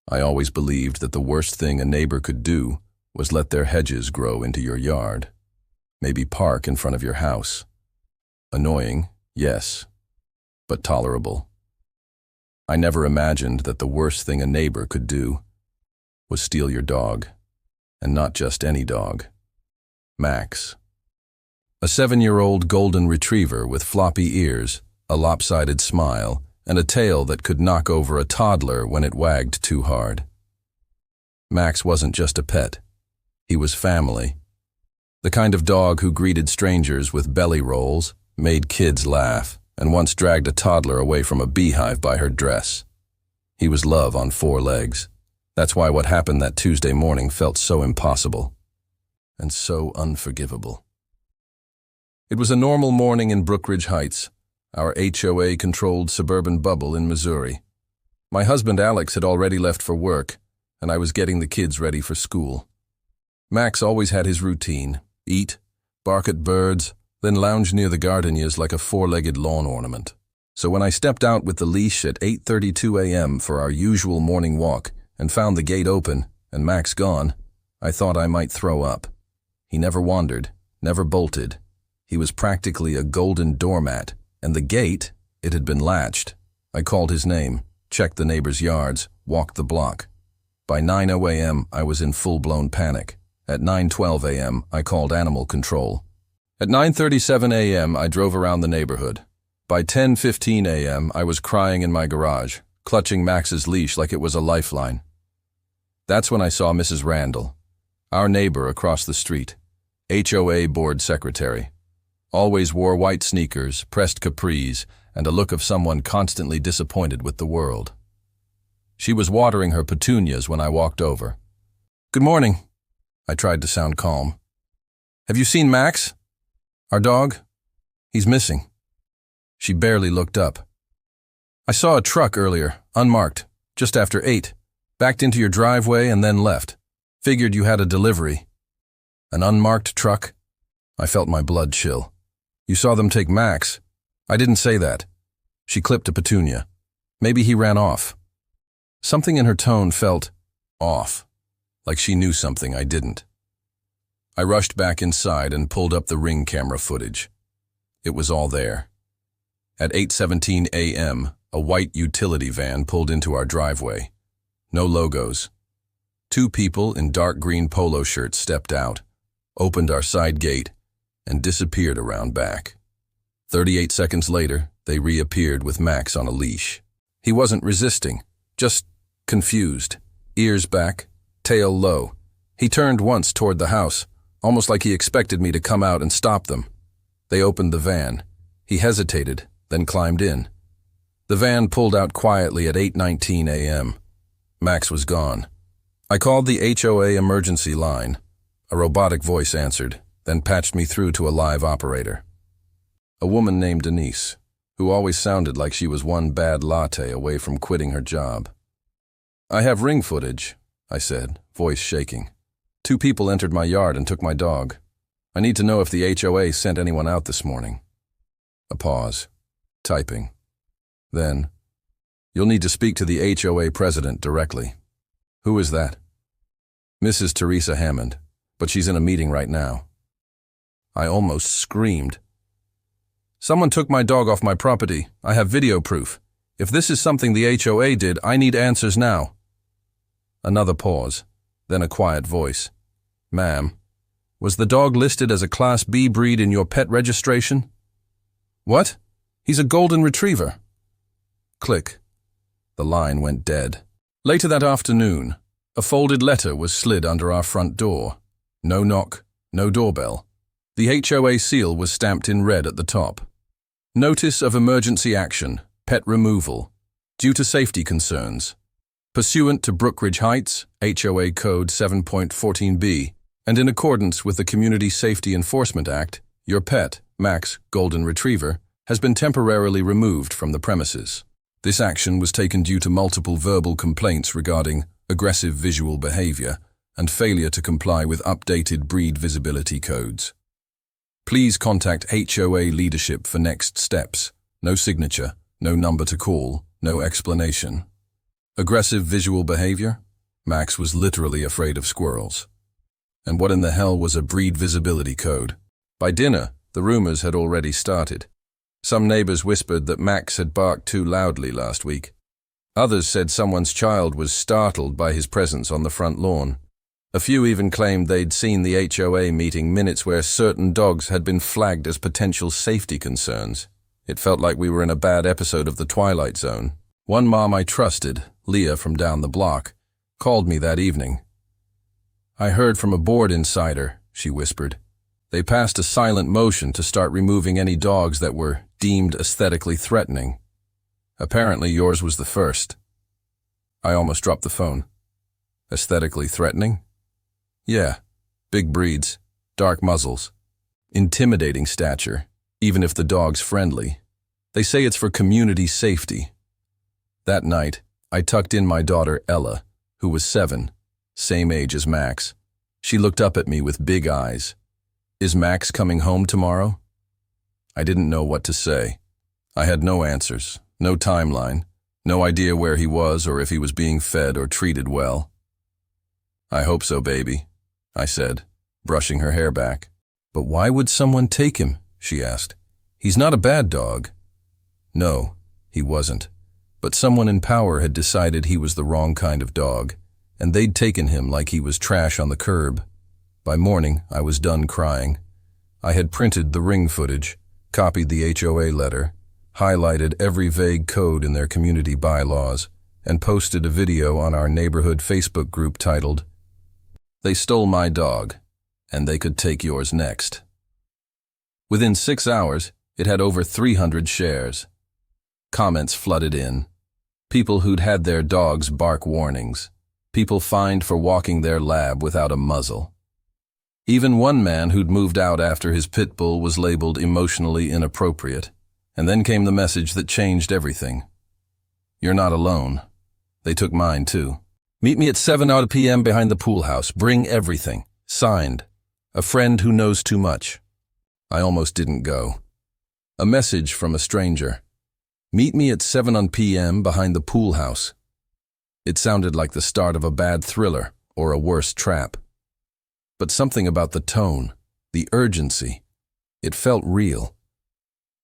I always believed that the worst thing a neighbor could do was let their hedges grow into your yard. Maybe park in front of your house. Annoying, yes, but tolerable. I never imagined that the worst thing a neighbor could do was steal your dog, and not just any dog. Max. A 7-year-old golden retriever with floppy ears, a lopsided smile, and a tail that could knock over a toddler when it wagged too hard. Max wasn't just a pet. He was family. The kind of dog who greeted strangers with belly rolls, made kids laugh, and once dragged a toddler away from a beehive by her dress. He was love on 4 legs. That's why what happened that Tuesday morning felt so impossible and so unforgivable. It was a normal morning in Brookridge Heights, our HOA-controlled suburban bubble in Missouri. My husband Alex had already left for work, and I was getting the kids ready for school. Max always had his routine: eat, bark at birds, then lounge near the gardenias like a 4-legged lawn ornament. So when I stepped out with the leash at 8:32 a.m. for our usual morning walk and found the gate open and Max gone, I thought I might throw up. He never wandered, never bolted. He was practically a golden doormat, and the gate, it had been latched. I called his name, checked the neighbors' yards, walked the block. By 9:00 a.m., I was in full-blown panic. At 9:12 a.m., I called animal control. At 9:37 a.m., I drove around the neighborhood. By 10:15 a.m., I was crying in my garage, clutching Max's leash like it was a lifeline. That's when I saw Mrs. Randall, our neighbor across the street, HOA board secretary. Always wore white sneakers, pressed capris, and a look of someone constantly disappointed with the world. She was watering her petunias when I walked over. "Good morning." I tried to sound calm. "Have you seen Max? Our dog? He's missing." She barely looked up. "I saw a truck earlier, unmarked, just after 8. Backed into your driveway and then left. Figured you had a delivery." "An unmarked truck?" I felt my blood chill. "You saw them take Max." "I didn't say that." She clipped a petunia. "Maybe he ran off." Something in her tone felt off, like she knew something I didn't. I rushed back inside and pulled up the Ring camera footage. It was all there. At 8:17 a.m., a white utility van pulled into our driveway. No logos. 2 people in dark green polo shirts stepped out, opened our side gate, and disappeared around back. 38 seconds later, they reappeared with Max on a leash. He wasn't resisting, just confused, ears back, tail low. He turned once toward the house, almost like he expected me to come out and stop them. They opened the van. He hesitated, then climbed in. The van pulled out quietly at 8:19 a.m. Max was gone. I called the HOA emergency line. A robotic voice answered, then patched me through to a live operator. A woman named Denise, who always sounded like she was one bad latte away from quitting her job. "I have Ring footage," I said, voice shaking. 2 people entered my yard and took my dog. I need to know if the HOA sent anyone out this morning." A pause. Typing. Then, "You'll need to speak to the HOA president directly." "Who is that?" "Mrs. Teresa Hammond, but she's in a meeting right now." I almost screamed. "Someone took my dog off my property. I have video proof. If this is something the HOA did, I need answers now." Another pause, then a quiet voice. "Ma'am, was the dog listed as a Class B breed in your pet registration?" "What? He's a golden retriever." Click. The line went dead. Later that afternoon, a folded letter was slid under our front door. No knock, no doorbell. The HOA seal was stamped in red at the top. "Notice of emergency action, pet removal, due to safety concerns. Pursuant to Brookridge Heights, HOA Code 7.14b, and in accordance with the Community Safety Enforcement Act, your pet, Max Golden Retriever, has been temporarily removed from the premises. This action was taken due to multiple verbal complaints regarding aggressive visual behavior and failure to comply with updated breed visibility codes. Please contact HOA leadership for next steps. No signature, no number to call, no explanation." Aggressive visual behavior? Max was literally afraid of squirrels. And what in the hell was a breed visibility code? By dinner, the rumors had already started. Some neighbors whispered that Max had barked too loudly last week. Others said someone's child was startled by his presence on the front lawn. A few even claimed they'd seen the HOA meeting minutes where certain dogs had been flagged as potential safety concerns. It felt like we were in a bad episode of The Twilight Zone. One mom I trusted, Leah from down the block, called me that evening. "I heard from a board insider," she whispered. "They passed a silent motion to start removing any dogs that were deemed aesthetically threatening. Apparently yours was the first." I almost dropped the phone. Aesthetically threatening? Yeah, big breeds, dark muzzles, intimidating stature, even if the dog's friendly. They say it's for community safety. That night, I tucked in my daughter Ella, who was 7, same age as Max. She looked up at me with big eyes. "Is Max coming home tomorrow?" I didn't know what to say. I had no answers, no timeline, no idea where he was or if he was being fed or treated well. "I hope so, baby," I said, brushing her hair back. "But why would someone take him?" she asked. "He's not a bad dog." No, he wasn't. But someone in power had decided he was the wrong kind of dog, and they'd taken him like he was trash on the curb. By morning, I was done crying. I had printed the ring footage, copied the HOA letter, highlighted every vague code in their community bylaws, and posted a video on our neighborhood Facebook group titled, "They stole my dog, and they could take yours next." Within 6 hours, it had over 300 shares. Comments flooded in. People who'd had their dogs bark warnings. People fined for walking their lab without a muzzle. Even one man who'd moved out after his pit bull was labeled emotionally inappropriate. And then came the message that changed everything. "You're not alone. They took mine too. Meet me at 7 p.m. behind the pool house. Bring everything. Signed. A friend who knows too much." I almost didn't go. A message from a stranger. "Meet me at 7 p.m. behind the pool house." It sounded like the start of a bad thriller or a worse trap. But something about the tone, the urgency, it felt real.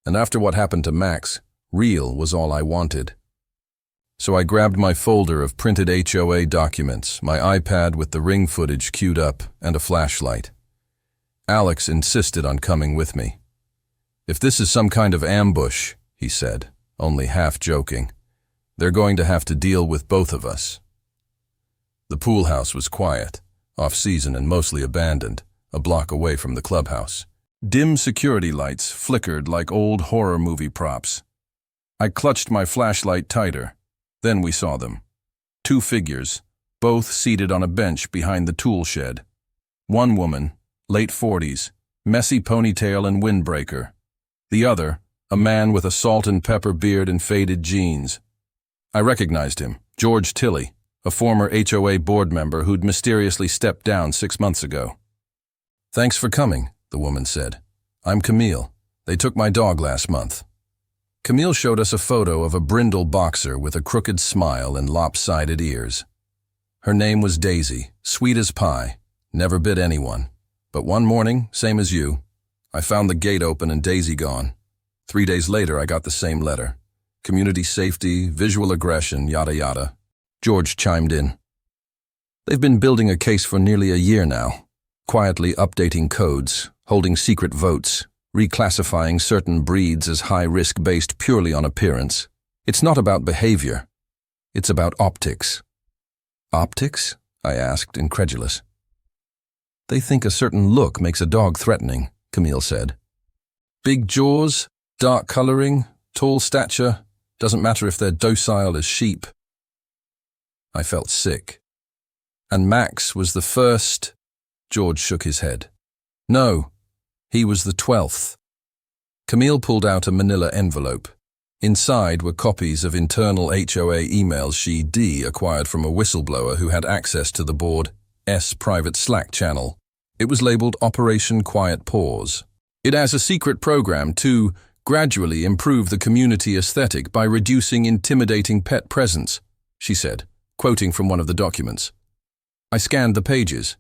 And after what happened to Max, real was all I wanted. So I grabbed my folder of printed HOA documents, my iPad with the ring footage queued up, and a flashlight. Alex insisted on coming with me. "If this is some kind of ambush," he said, only half joking, "they're going to have to deal with both of us." The pool house was quiet, off-season and mostly abandoned, a block away from the clubhouse. Dim security lights flickered like old horror movie props. I clutched my flashlight tighter. Then we saw them. 2 figures, both seated on a bench behind the tool shed. One woman, late 40s, messy ponytail and windbreaker. The other, a man with a salt and pepper beard and faded jeans. I recognized him, George Tilley, a former HOA board member who'd mysteriously stepped down 6 months ago. "Thanks for coming," the woman said. "I'm Camille. They took my dog last month." Camille showed us a photo of a brindle boxer with a crooked smile and lopsided ears. Her name was Daisy, sweet as pie, never bit anyone. But one morning, same as you, I found the gate open and Daisy gone. 3 days later, I got the same letter. Community safety, visual aggression, yada yada. George chimed in. "They've been building a case for nearly a year now, quietly updating codes, holding secret votes, reclassifying certain breeds as high-risk based purely on appearance. It's not about behavior. It's about optics." "Optics?" I asked, incredulous. "They think a certain look makes a dog threatening," Camille said. "Big jaws, dark coloring, tall stature, doesn't matter if they're docile as sheep." I felt sick. "And Max was the first?" George shook his head. "No, he was the 12th. Camille pulled out a manila envelope. Inside were copies of internal HOA emails she acquired from a whistleblower who had access to the board's private Slack channel. It was labeled Operation Quiet Paws. It has a secret program to gradually improve the community aesthetic by reducing intimidating pet presence. she said, quoting from one of the documents. I scanned the pages.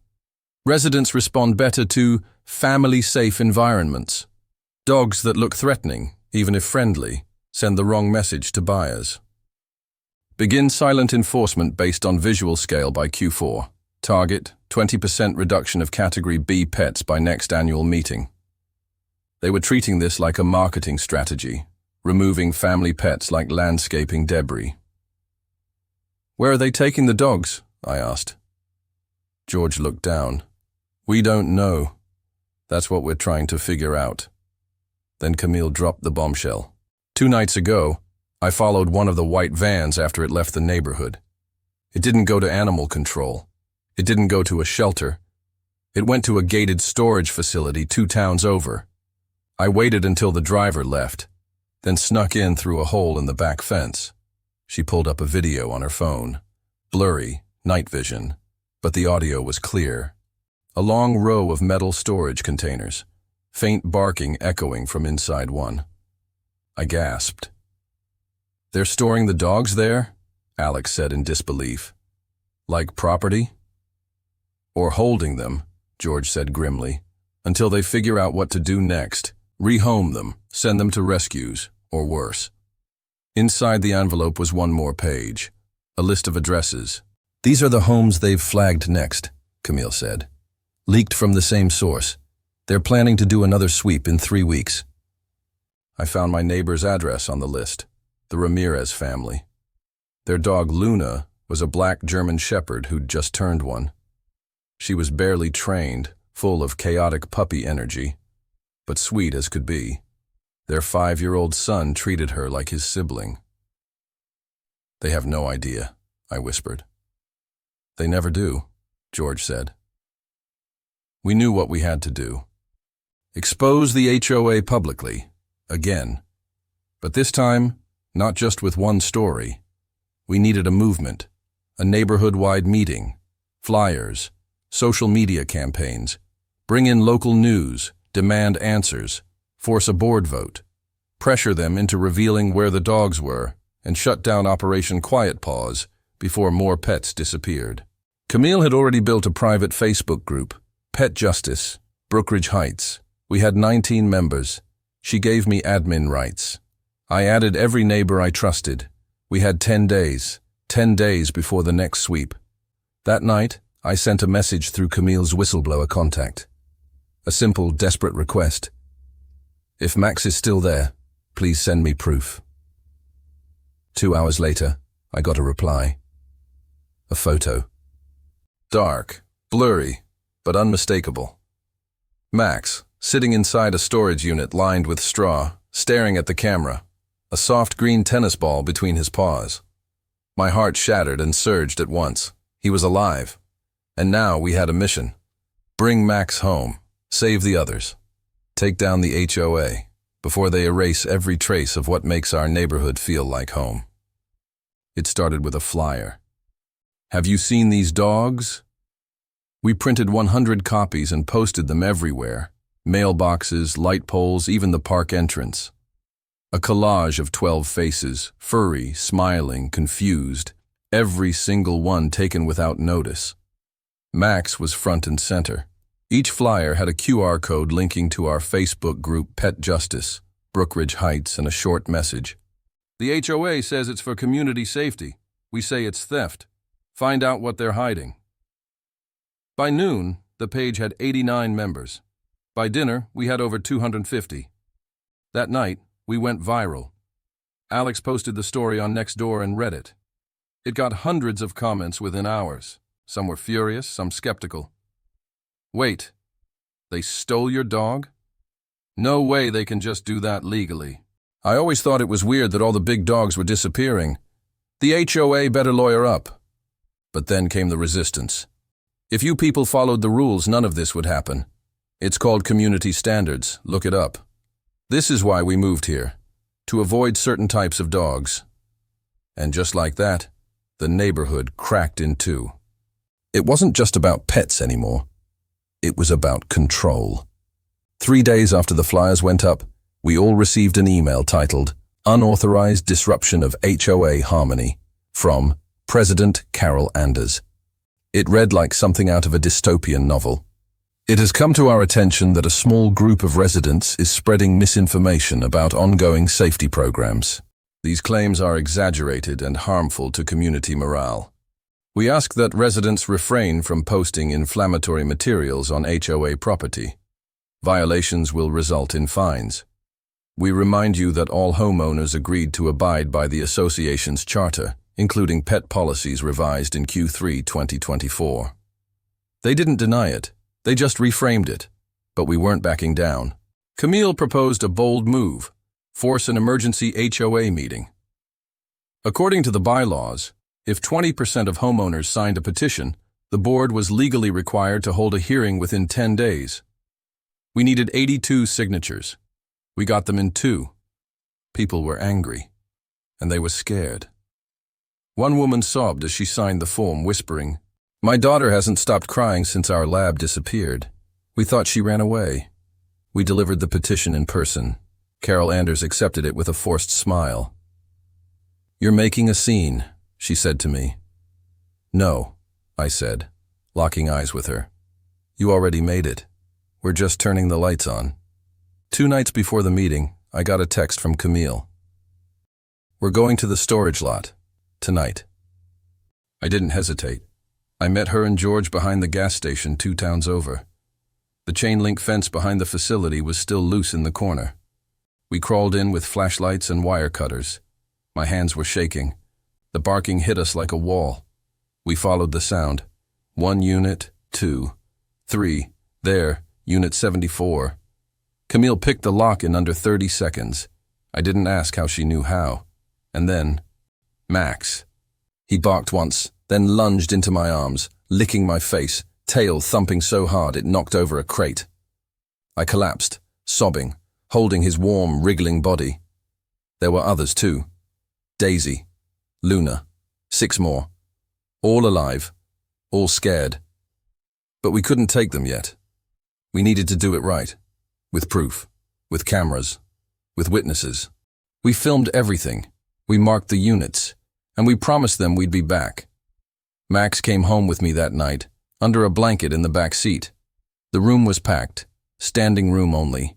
Residents respond better to family-safe environments. Dogs that look threatening, even if friendly, send the wrong message to buyers. Begin silent enforcement based on visual scale by Q4. Target, 20% reduction of Category B pets by next annual meeting. They were treating this like a marketing strategy, removing family pets like landscaping debris. Where are they taking the dogs? I asked. George looked down. We don't know. That's what we're trying to figure out. Then Camille dropped the bombshell. 2 nights ago, I followed one of the white vans after it left the neighborhood. It didn't go to animal control. It didn't go to a shelter. It went to a gated storage facility 2 towns over. I waited until the driver left, then snuck in through a hole in the back fence. She pulled up a video on her phone. Blurry, night vision, but the audio was clear. A long row of metal storage containers, faint barking echoing from inside one. I gasped. They're storing the dogs there? Alex said in disbelief. Like property? Or holding them, George said grimly, until they figure out what to do next. Rehome them, send them to rescues, or worse. Inside the envelope was one more page, a list of addresses. These are the homes they've flagged next, Camille said. Leaked from the same source. They're planning to do another sweep in 3 weeks. I found my neighbor's address on the list, the Ramirez family. Their dog Luna was a black German shepherd who'd just turned 1. She was barely trained, full of chaotic puppy energy, but sweet as could be. Their 5-year-old son treated her like his sibling. They have no idea, I whispered. They never do, George said. We knew what we had to do. Expose the HOA publicly, again. But this time, not just with one story. We needed a movement, a neighborhood-wide meeting, flyers, social media campaigns, bring in local news, demand answers, force a board vote, pressure them into revealing where the dogs were, and shut down Operation Quiet Paws before more pets disappeared. Camille had already built a private Facebook group, Pet Justice, Brookridge Heights. We had 19 members. She gave me admin rights. I added every neighbor I trusted. We had 10 days before the next sweep. That night, I sent a message through Camille's whistleblower contact. A simple, desperate request. If Max is still there, please send me proof. 2 hours later, I got a reply. A photo. Dark, blurry, but unmistakable. Max, sitting inside a storage unit lined with straw, staring at the camera, a soft green tennis ball between his paws. My heart shattered and surged at once. He was alive. And now we had a mission. Bring Max home. Save the others. Take down the HOA before they erase every trace of what makes our neighborhood feel like home. It started with a flyer. Have you seen these dogs? We printed 100 copies and posted them everywhere. Mailboxes, light poles, even the park entrance. A collage of 12 faces, furry, smiling, confused, every single one taken without notice. Max was front and center. Each flyer had a QR code linking to our Facebook group Pet Justice, Brookridge Heights, and a short message. The HOA says it's for community safety. We say it's theft. Find out what they're hiding. By noon, the page had 89 members. By dinner, we had over 250. That night, we went viral. Alex posted the story on Nextdoor and Reddit. It got hundreds of comments within hours. Some were furious, some skeptical. Wait, they stole your dog? No way they can just do that legally. I always thought it was weird that all the big dogs were disappearing. The HOA better lawyer up. But then came the resistance. If you people followed the rules, none of this would happen. It's called community standards. Look it up. This is why we moved here, to avoid certain types of dogs. And just like that, the neighborhood cracked in two. It wasn't just about pets anymore. It was about control. 3 days after the flyers went up, we all received an email titled Unauthorized Disruption of HOA Harmony from President Carol Anders. It read like something out of a dystopian novel. It has come to our attention that a small group of residents is spreading misinformation about ongoing safety programs. These claims are exaggerated and harmful to community morale. We ask that residents refrain from posting inflammatory materials on HOA property. Violations will result in fines. We remind you that all homeowners agreed to abide by the association's charter, including pet policies revised in Q3 2024. They didn't deny it, they just reframed it, but we weren't backing down. Camille proposed a bold move: force an emergency HOA meeting. According to the bylaws, if 20% of homeowners signed a petition, the board was legally required to hold a hearing within 10 days. We needed 82 signatures. We got them in 2. People were angry, and they were scared. One woman sobbed as she signed the form, whispering, "My daughter hasn't stopped crying since our lab disappeared. We thought she ran away." We delivered the petition in person. Carol Anders accepted it with a forced smile. "You're making a scene," she said to me. "No," I said, locking eyes with her. "You already made it. We're just turning the lights on." 2 nights before the meeting, I got a text from Camille. "We're going to the storage lot. Tonight." I didn't hesitate. I met her and George behind the gas station 2 towns over. The chain-link fence behind the facility was still loose in the corner. We crawled in with flashlights and wire cutters. My hands were shaking. The barking hit us like a wall. We followed the sound. 1 unit, 2, 3, there, unit 74. Camille picked the lock in under 30 seconds. I didn't ask how she knew how. And then, Max. He barked once, then lunged into my arms, licking my face, tail thumping so hard it knocked over a crate. I collapsed, sobbing, holding his warm, wriggling body. There were others too. Daisy, Luna, 6 more. All alive, all scared. But we couldn't take them yet. We needed to do it right. With proof, with cameras, with witnesses. We filmed everything. We marked the units, and we promised them we'd be back. Max came home with me that night, under a blanket in the back seat. The room was packed, standing room only.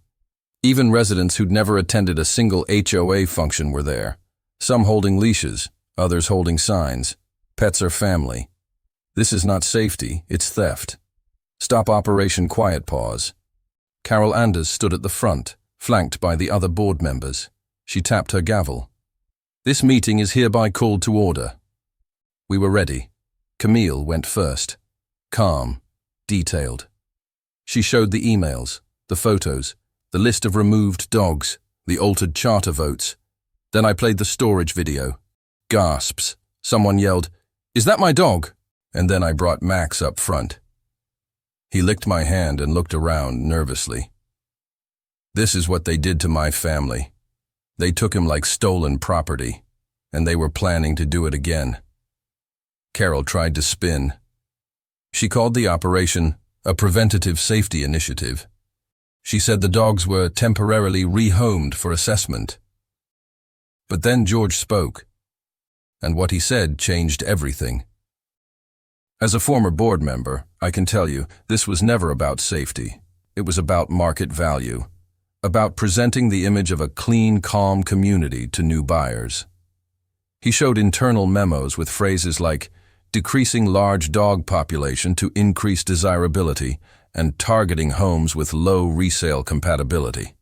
Even residents who'd never attended a single HOA function were there, some holding leashes, others holding signs. Pets are family. This is not safety, it's theft. Stop Operation Quiet Pause. Carol Anders stood at the front, flanked by the other board members. She tapped her gavel. "This meeting is hereby called to order." We were ready. Camille went first. Calm, detailed. She showed the emails, the photos, the list of removed dogs, the altered charter votes. Then I played the storage video. Gasps. Someone yelled, "Is that my dog?" And then I brought Max up front. He licked my hand and looked around nervously. "This is what they did to my family. They took him like stolen property, and they were planning to do it again." Carol tried to spin. She called the operation a preventative safety initiative. She said the dogs were temporarily rehomed for assessment. But then George spoke, and what he said changed everything. As a former board member, I can tell you, this was never about safety. It was about market value. About presenting the image of a clean, calm community to new buyers. He showed internal memos with phrases like decreasing large dog population to increase desirability and targeting homes with low resale compatibility.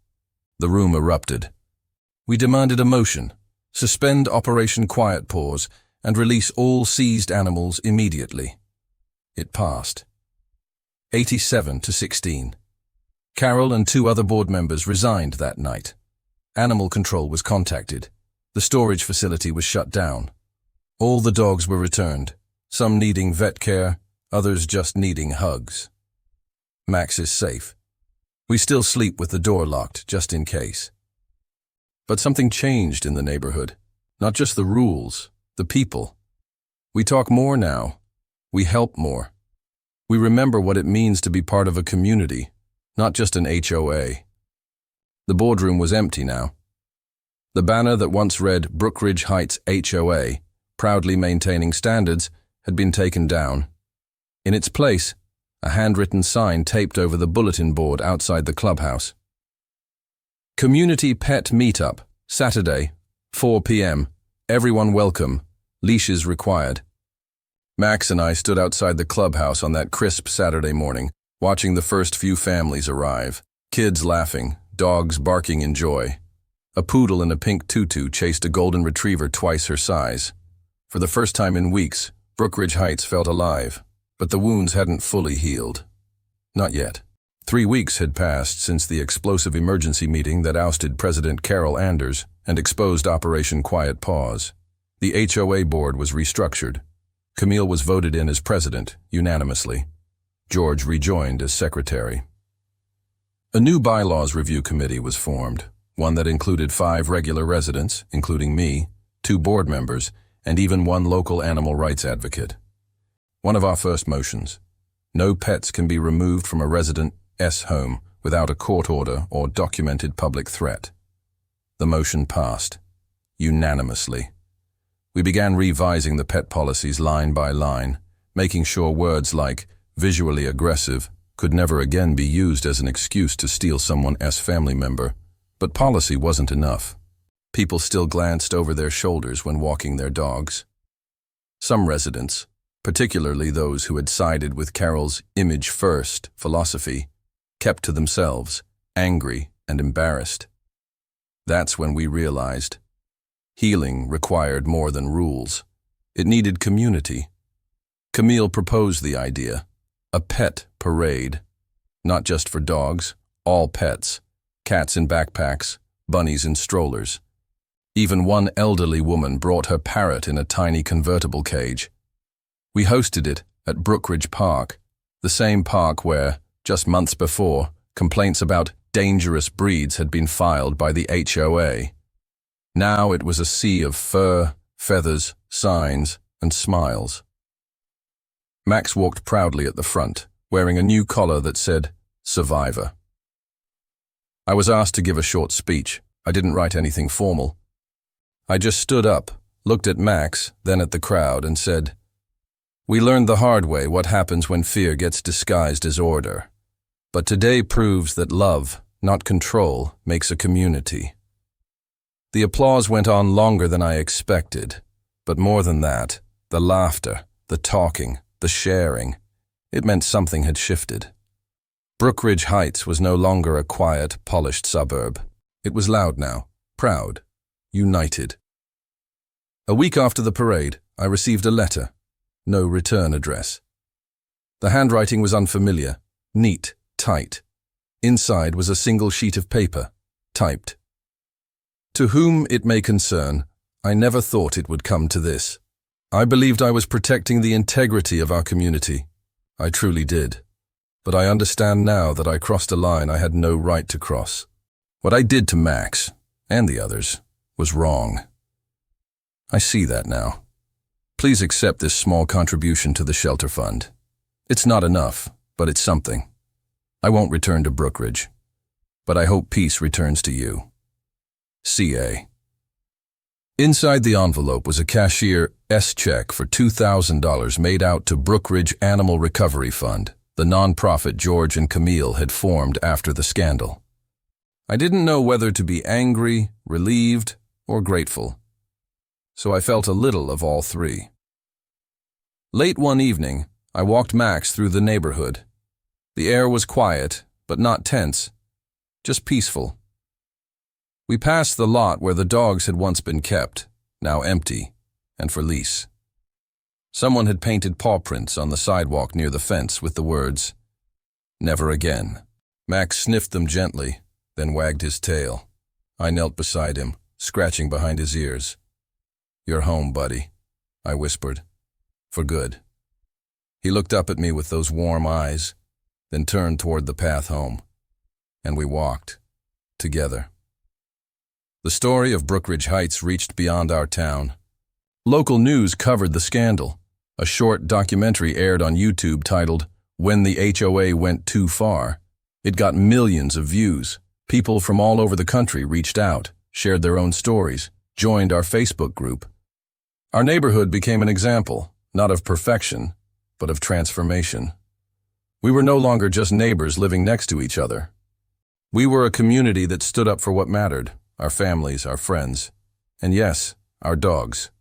The room erupted. We demanded a motion, suspend Operation Quiet Pause, and release all seized animals immediately. It passed. 87 to 16. Carol and 2 other board members resigned that night. Animal control was contacted. The storage facility was shut down. All the dogs were returned, some needing vet care, others just needing hugs. Max is safe. We still sleep with the door locked, just in case. But something changed in the neighborhood. Not just the rules, the people. We talk more now. We help more. We remember what it means to be part of a community, not just an HOA. The boardroom was empty now. The banner that once read Brookridge Heights HOA proudly maintaining standards, had been taken down. In its place, a handwritten sign taped over the bulletin board outside the clubhouse. Community Pet Meetup, Saturday, 4 p.m. Everyone welcome. Leashes required. Max and I stood outside the clubhouse on that crisp Saturday morning, watching the first few families arrive. Kids laughing, dogs barking in joy. A poodle in a pink tutu chased a golden retriever twice her size. For the first time in weeks, Brookridge Heights felt alive, but the wounds hadn't fully healed. Not yet. 3 weeks had passed since the explosive emergency meeting that ousted President Carol Anders and exposed Operation Quiet Pause. The HOA board was restructured. Camille was voted in as president, unanimously. George rejoined as secretary. A new bylaws review committee was formed, one that included 5 regular residents, including me, 2 board members, and even 1 local animal rights advocate. One of our first motions: no pets can be removed from a resident's home without a court order or documented public threat. The motion passed, unanimously. We began revising the pet policies line by line, making sure words like visually aggressive could never again be used as an excuse to steal someone's family member. But policy wasn't enough. People still glanced over their shoulders when walking their dogs. Some residents, particularly those who had sided with Carol's image-first philosophy, kept to themselves, angry and embarrassed. That's when we realized healing required more than rules. It needed community. Camille proposed the idea, a pet parade. Not just for dogs, all pets, cats in backpacks, bunnies in strollers. Even one elderly woman brought her parrot in a tiny convertible cage. We hosted it at Brookridge Park, the same park where, just months before, complaints about dangerous breeds had been filed by the HOA. Now it was a sea of fur, feathers, signs, and smiles. Max walked proudly at the front, wearing a new collar that said, Survivor. I was asked to give a short speech. I didn't write anything formal. I just stood up, looked at Max, then at the crowd, and said, "We learned the hard way what happens when fear gets disguised as order. But today proves that love, not control, makes a community." The applause went on longer than I expected, but more than that, the laughter, the talking, the sharing, it meant something had shifted. Brookridge Heights was no longer a quiet, polished suburb. It was loud now, proud, united. A week after the parade, I received a letter. No return address. The handwriting was unfamiliar, neat, tight. Inside was a single sheet of paper, typed. To whom it may concern, I never thought it would come to this. I believed I was protecting the integrity of our community. I truly did. But I understand now that I crossed a line I had no right to cross. What I did to Max, and the others, was wrong. I see that now. Please accept this small contribution to the shelter fund. It's not enough, but it's something. I won't return to Brookridge, but I hope peace returns to you. CA. Inside the envelope was a cashier's check for $2,000 made out to Brookridge Animal Recovery Fund, the nonprofit George and Camille had formed after the scandal. I didn't know whether to be angry, relieved, or grateful, so I felt a little of all three. Late one evening, I walked Max through the neighborhood. The air was quiet, but not tense, just peaceful. We passed the lot where the dogs had once been kept, now empty, and for lease. Someone had painted paw prints on the sidewalk near the fence with the words, "Never again." Max sniffed them gently, then wagged his tail. I knelt beside him, scratching behind his ears. "You're home, buddy," I whispered. "For good." He looked up at me with those warm eyes, then turned toward the path home. And we walked, together. The story of Brookridge Heights reached beyond our town. Local news covered the scandal. A short documentary aired on YouTube titled, "When the HOA Went Too Far." It got millions of views. People from all over the country reached out, shared their own stories, joined our Facebook group. Our neighborhood became an example, not of perfection, but of transformation. We were no longer just neighbors living next to each other. We were a community that stood up for what mattered, our families, our friends, and yes, our dogs.